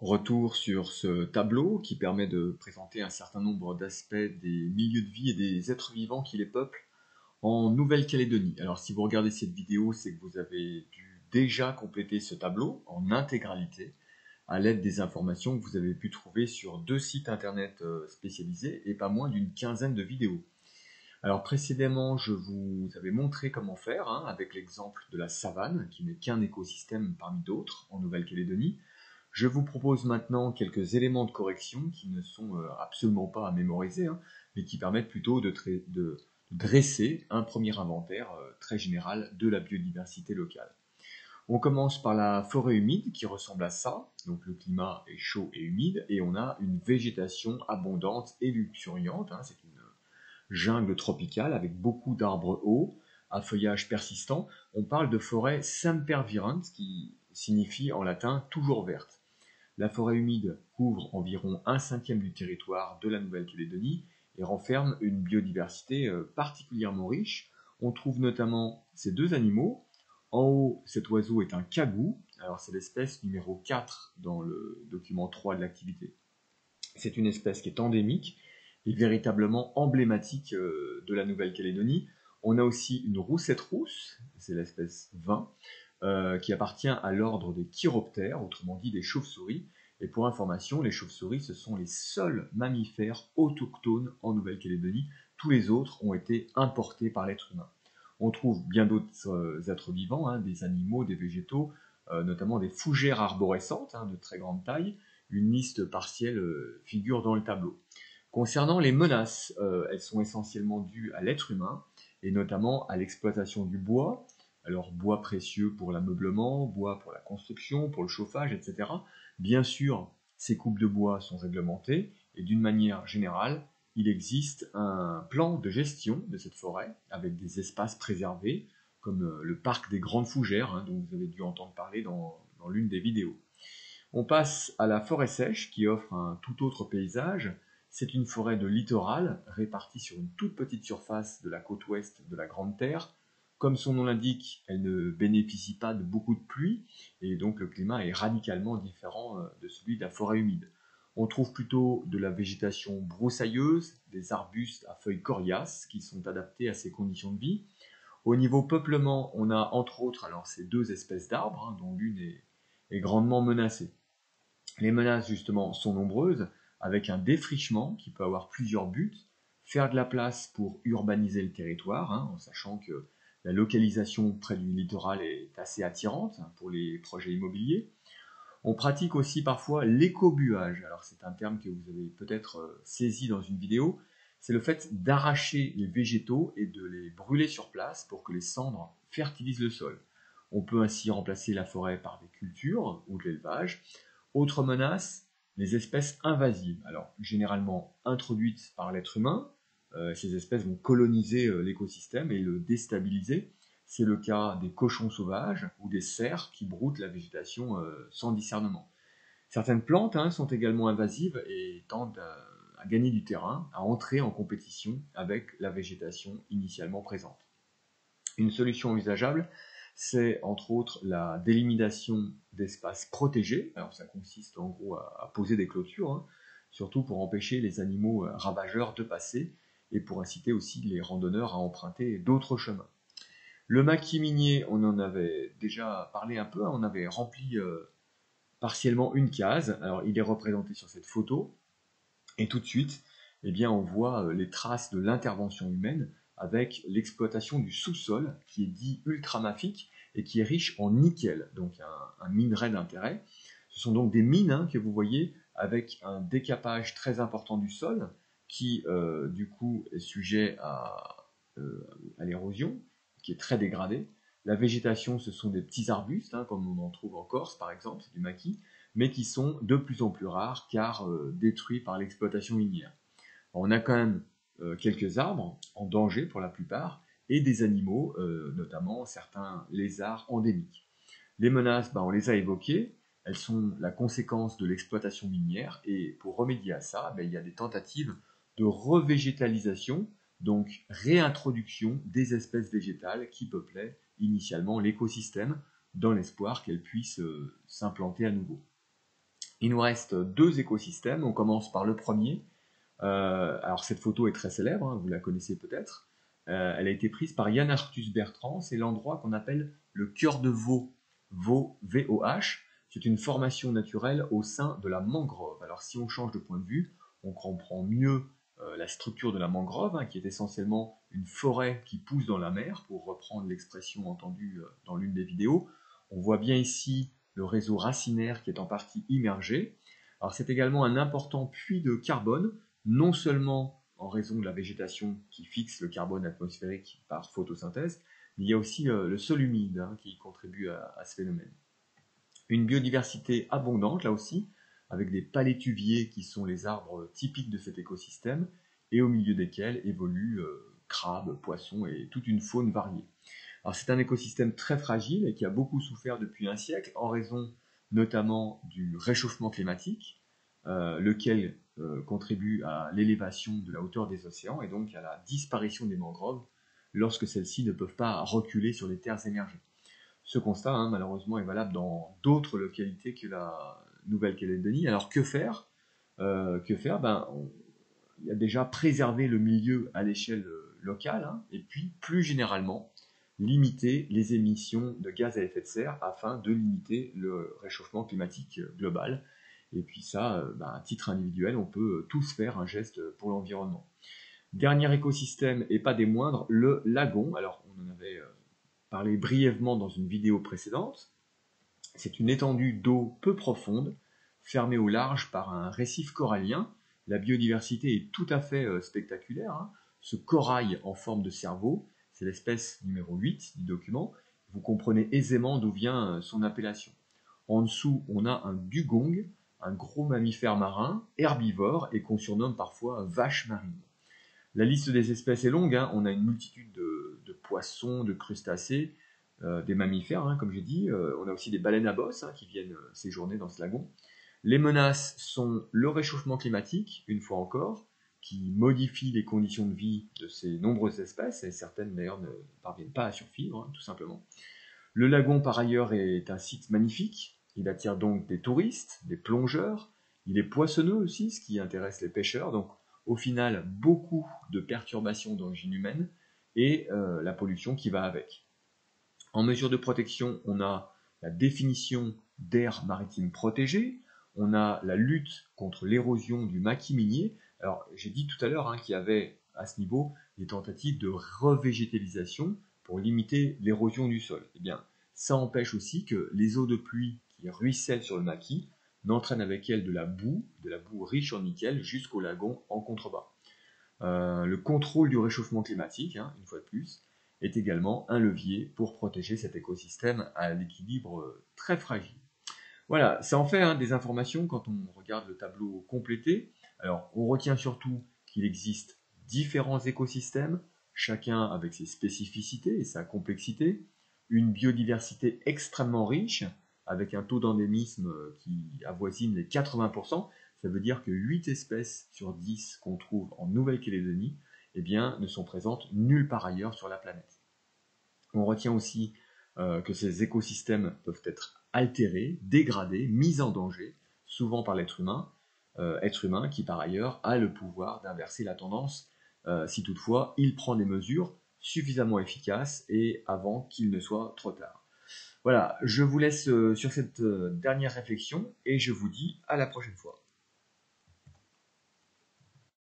Retour sur ce tableau qui permet de présenter un certain nombre d'aspects des milieux de vie et des êtres vivants qui les peuplent en Nouvelle-Calédonie. Alors si vous regardez cette vidéo, c'est que vous avez dû déjà compléter ce tableau en intégralité à l'aide des informations que vous avez pu trouver sur 2 sites internet spécialisés et pas moins d'une quinzaine de vidéos. Alors précédemment, je vous avais montré comment faire, avec l'exemple de la savane, qui n'est qu'un écosystème parmi d'autres en Nouvelle-Calédonie. Je vous propose maintenant quelques éléments de correction qui ne sont absolument pas à mémoriser, mais qui permettent plutôt de dresser un premier inventaire très général de la biodiversité locale. On commence par la forêt humide qui ressemble à ça, donc le climat est chaud et humide, et on a une végétation abondante et luxuriante, c'est une jungle tropicale avec beaucoup d'arbres hauts, à feuillage persistant. On parle de forêt sempervirens, qui signifie en latin toujours verte. La forêt humide couvre environ 1/5 du territoire de la Nouvelle-Calédonie et renferme une biodiversité particulièrement riche. On trouve notamment ces deux animaux. En haut, cet oiseau est un cagou, alors c'est l'espèce numéro 4 dans le document 3 de l'activité. C'est une espèce qui est endémique et véritablement emblématique de la Nouvelle-Calédonie. On a aussi une roussette rousse, c'est l'espèce 20, qui appartient à l'ordre des chiroptères, autrement dit des chauves-souris. Et pour information, les chauves-souris, ce sont les seuls mammifères autochtones en Nouvelle-Calédonie. Tous les autres ont été importés par l'être humain. On trouve bien d'autres êtres vivants, des animaux, des végétaux, notamment des fougères arborescentes de très grande taille. Une liste partielle figure dans le tableau. Concernant les menaces, elles sont essentiellement dues à l'être humain, et notamment à l'exploitation du bois, alors bois précieux pour l'ameublement, bois pour la construction, pour le chauffage, etc. Bien sûr, ces coupes de bois sont réglementées, et d'une manière générale, il existe un plan de gestion de cette forêt, avec des espaces préservés, comme le parc des Grandes Fougères, dont vous avez dû entendre parler dans l'une des vidéos. On passe à la forêt sèche qui offre un tout autre paysage. C'est une forêt de littoral répartie sur une toute petite surface de la côte ouest de la Grande Terre. Comme son nom l'indique, elle ne bénéficie pas de beaucoup de pluie et donc le climat est radicalement différent de celui de la forêt humide. On trouve plutôt de la végétation broussailleuse, des arbustes à feuilles coriaces qui sont adaptés à ces conditions de vie. Au niveau peuplement, on a entre autres alors ces deux espèces d'arbres, dont l'une est grandement menacée. Les menaces, justement, sont nombreuses, avec un défrichement qui peut avoir plusieurs buts. Faire de la place pour urbaniser le territoire, en sachant que la localisation près du littoral est assez attirante pour les projets immobiliers. On pratique aussi parfois l'écobuage. Alors c'est un terme que vous avez peut-être saisi dans une vidéo. C'est le fait d'arracher les végétaux et de les brûler sur place pour que les cendres fertilisent le sol. On peut ainsi remplacer la forêt par des cultures ou de l'élevage. Autre menace, les espèces invasives. Alors généralement introduites par l'être humain, ces espèces vont coloniser l'écosystème et le déstabiliser. C'est le cas des cochons sauvages ou des cerfs qui broutent la végétation sans discernement. Certaines plantes sont également invasives et tendent à gagner du terrain, à entrer en compétition avec la végétation initialement présente. Une solution envisageable, c'est entre autres la délimitation d'espaces protégés. Alors ça consiste en gros à poser des clôtures, surtout pour empêcher les animaux ravageurs de passer et pour inciter aussi les randonneurs à emprunter d'autres chemins. Le maquis minier, on en avait déjà parlé un peu, on avait rempli partiellement une case. Alors il est représenté sur cette photo, et tout de suite, on voit les traces de l'intervention humaine avec l'exploitation du sous-sol qui est dit ultramafique et qui est riche en nickel, donc un minerai d'intérêt. Ce sont donc des mines que vous voyez avec un décapage très important du sol qui du coup est sujet à l'érosion, qui est très dégradé. La végétation, ce sont des petits arbustes, comme on en trouve en Corse par exemple, c'est du maquis, mais qui sont de plus en plus rares car détruits par l'exploitation minière. On a quand même quelques arbres en danger pour la plupart et des animaux, notamment certains lézards endémiques. Les menaces, on les a évoquées, elles sont la conséquence de l'exploitation minière et pour remédier à ça, il y a des tentatives de revégétalisation, donc réintroduction des espèces végétales qui peuplaient initialement l'écosystème dans l'espoir qu'elles puissent s'implanter à nouveau. Il nous reste deux écosystèmes. On commence par le premier. Alors cette photo est très célèbre, hein, vous la connaissez peut-être. Elle a été prise par Yann Arthus Bertrand. C'est l'endroit qu'on appelle le cœur de veau, VOH. C'est une formation naturelle au sein de la mangrove. Alors si on change de point de vue, on comprend mieux la structure de la mangrove, hein, qui est essentiellement une forêt qui pousse dans la mer, pour reprendre l'expression entendue dans l'une des vidéos. On voit bien ici le réseau racinaire qui est en partie immergé. Alors c'est également un important puits de carbone, non seulement en raison de la végétation qui fixe le carbone atmosphérique par photosynthèse, mais il y a aussi le sol humide, hein, qui contribue à ce phénomène. Une biodiversité abondante là aussi, avec des palétuviers qui sont les arbres typiques de cet écosystème, et au milieu desquels évoluent crabes, poissons et toute une faune variée. Alors c'est un écosystème très fragile et qui a beaucoup souffert depuis un siècle en raison notamment du réchauffement climatique, lequel contribue à l'élévation de la hauteur des océans et donc à la disparition des mangroves lorsque celles-ci ne peuvent pas reculer sur les terres émergées. Ce constat, hein, malheureusement, est valable dans d'autres localités que la Nouvelle-Calédonie. Alors que faire? Il y a déjà préserver le milieu à l'échelle locale, hein, et puis plus généralement limiter les émissions de gaz à effet de serre afin de limiter le réchauffement climatique global. Et puis ça, à titre individuel, on peut tous faire un geste pour l'environnement. Dernier écosystème, et pas des moindres, le lagon. Alors on en avait parlé brièvement dans une vidéo précédente. C'est une étendue d'eau peu profonde, fermée au large par un récif corallien. La biodiversité est tout à fait spectaculaire, hein. Ce corail en forme de cerveau, c'est l'espèce numéro 8 du document. Vous comprenez aisément d'où vient son appellation. En dessous, on a un dugong, un gros mammifère marin, herbivore, et qu'on surnomme parfois vache marine. La liste des espèces est longue, hein. On a une multitude de poissons, de crustacés, des mammifères, hein, comme j'ai dit. On a aussi des baleines à bosse, hein, qui viennent séjourner dans ce lagon. Les menaces sont le réchauffement climatique, une fois encore, qui modifie les conditions de vie de ces nombreuses espèces, et certaines d'ailleurs ne parviennent pas à survivre, hein, tout simplement. Le lagon, par ailleurs, est un site magnifique. Il attire donc des touristes, des plongeurs. Il est poissonneux aussi, ce qui intéresse les pêcheurs. Donc, au final, beaucoup de perturbations d'origine humaine et la pollution qui va avec. En mesure de protection, on a la définition d'aires maritimes protégées, on a la lutte contre l'érosion du maquis minier. Alors, j'ai dit tout à l'heure, hein, qu'il y avait à ce niveau des tentatives de revégétalisation pour limiter l'érosion du sol. Eh bien, ça empêche aussi que les eaux de pluie qui ruissellent sur le maquis n'entraînent avec elles de la boue riche en nickel, jusqu'au lagon en contrebas. Le contrôle du réchauffement climatique, hein, une fois de plus, est également un levier pour protéger cet écosystème à l'équilibre très fragile. Voilà, ça en fait, hein, des informations quand on regarde le tableau complété. Alors, on retient surtout qu'il existe différents écosystèmes, chacun avec ses spécificités et sa complexité, une biodiversité extrêmement riche, avec un taux d'endémisme qui avoisine les 80%. Ça veut dire que 8 espèces sur 10 qu'on trouve en Nouvelle-Calédonie, eh bien, ne sont présentes nulle part ailleurs sur la planète. On retient aussi que ces écosystèmes peuvent être altérés, dégradés, mis en danger, souvent par l'être humain qui par ailleurs a le pouvoir d'inverser la tendance si toutefois il prend des mesures suffisamment efficaces et avant qu'il ne soit trop tard. Voilà, je vous laisse sur cette dernière réflexion et je vous dis à la prochaine fois.